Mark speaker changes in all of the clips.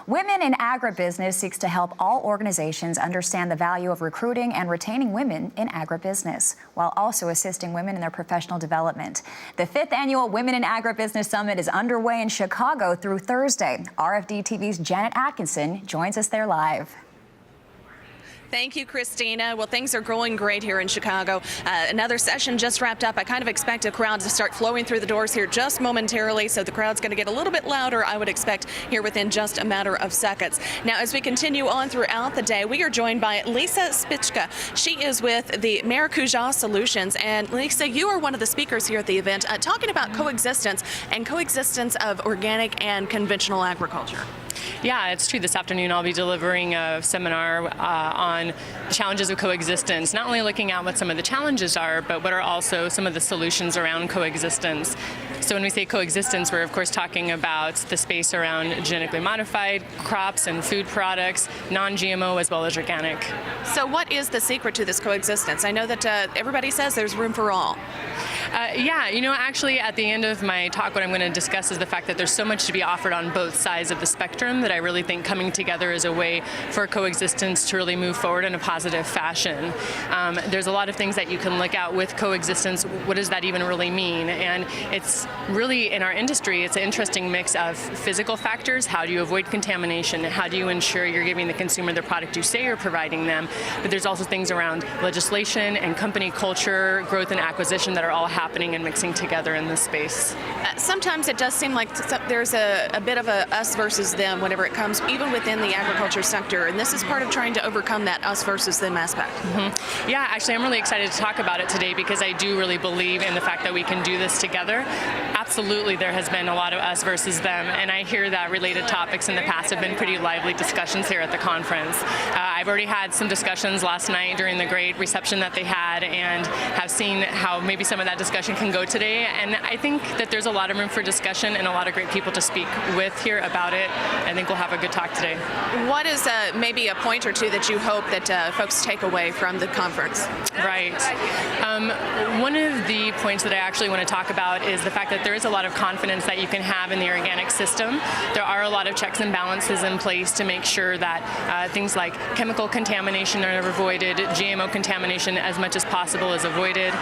Speaker 1: Women in Agribusiness seeks to help all organizations understand the value of recruiting and retaining women in agribusiness, while also assisting women in their professional development. The 5th Annual Women in Agribusiness Summit is underway in Chicago through Thursday. RFD-TV's Janet Adkison joins us there live.
Speaker 2: Thank you, Christina. Well, things are going great here in Chicago. Another session just wrapped up. I kind of expect a crowd to start flowing through the doors here just momentarily, so the crowd's going to get a little bit louder, I would expect, here within just a matter of seconds. Now, as we continue on throughout the day, we are joined by Lisa Spicka. She is with the Maracujá Solutions. And Lisa, you are one of the speakers here at the event, talking about coexistence and coexistence of organic and conventional agriculture.
Speaker 3: Yeah, it's true. This afternoon I'll be delivering a seminar on the challenges of coexistence, not only looking at what some of the challenges are, but what are also some of the solutions around coexistence. So when we say coexistence, we're of course talking about the space around genetically modified crops and food products, non-GMO as well as organic.
Speaker 2: So what is the secret to this coexistence? I know that everybody says there's room for all.
Speaker 3: Yeah, you know, actually at the end of my talk, what I'm going to discuss is the fact that there's so much to be offered on both sides of the spectrum that I really think coming together is a way for coexistence to really move forward in a positive fashion. There's a lot of things that you can look at with coexistence. What does that even really mean? And it's really, in our industry, it's an interesting mix of physical factors. How do you avoid contamination? How do you ensure you're giving the consumer the product you say you're providing them? But there's also things around legislation and company culture, growth and acquisition that are all happening and mixing together in this space.
Speaker 2: Sometimes it does seem like there's a bit of a us versus them whenever it comes, even within the agriculture sector, and this is part of trying to overcome that us versus them aspect.
Speaker 3: Mm-hmm. Yeah, actually I'm really excited to talk about it today because I do really believe in the fact that we can do this together. Absolutely, there has been a lot of us versus them, and I hear that related topics in the past have been pretty lively discussions here at the conference. I've already had some discussions last night during the great reception that they had, and have seen how maybe some of that discussion can go today, and I think that there's a lot of room for discussion and a lot of great people to speak with here about it. I think we'll have a good talk today.
Speaker 2: What is maybe a point or two that you hope that folks take away from the conference?
Speaker 3: Right. One of the points that I actually want to talk about is the fact that there is a lot of confidence that you can have in the organic system. There are a lot of checks and balances in place to make sure that things like chemical contamination are avoided, GMO contamination as much as possible is avoided.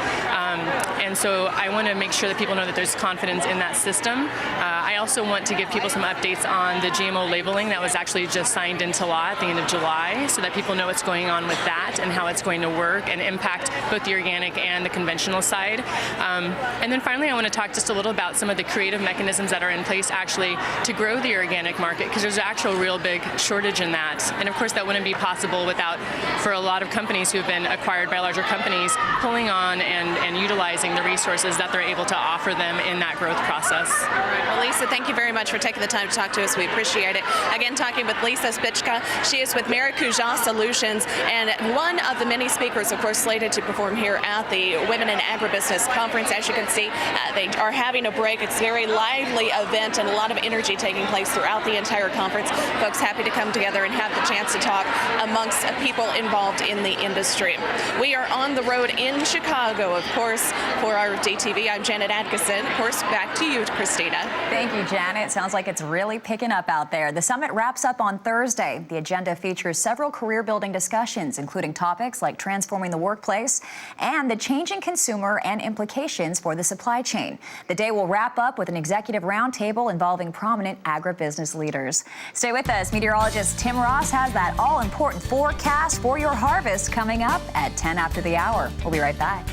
Speaker 3: And so I want to make sure that people know that there's confidence in that system. I also want to give people some updates on the GMO labeling that was actually just signed into law at the end of July, so that people know what's going on with that and how it's going to work and impact both the organic and the conventional side. And then finally, I want to talk just a little about some of the creative mechanisms that are in place actually to grow the organic market, because there's an actual real big shortage in that. And of course, that wouldn't be possible without, for a lot of companies who have been acquired by larger companies, pulling on and utilizing the resources that they're able to offer them in that growth process.
Speaker 2: All right. Well, Lisa, thank you very much for taking the time to talk to us. We appreciate it. Again, talking with Lisa Spicka. She is with Maracujá Solutions, and one of the many speakers, of course, slated to perform here at the Women in Agribusiness Conference. As you can see, they are having a break. It's a very lively event and a lot of energy taking place throughout the entire conference. Folks happy to come together and have the chance to talk amongst people involved in the industry. We are on the road in Chicago, of course, for our RFD-TV. I'm Janet Adkison. Of course, back to you, Christina.
Speaker 1: Thank you, Janet. Sounds like it's really picking up out there. The summit wraps up on Thursday. The agenda features several career-building discussions, including topics like transforming the workplace and the changing consumer and implications for the supply chain. The day will wrap up with an executive roundtable involving prominent agribusiness leaders. Stay with us. Meteorologist Tim Ross has that all-important forecast for your harvest coming up at 10 after the hour. We'll be right back.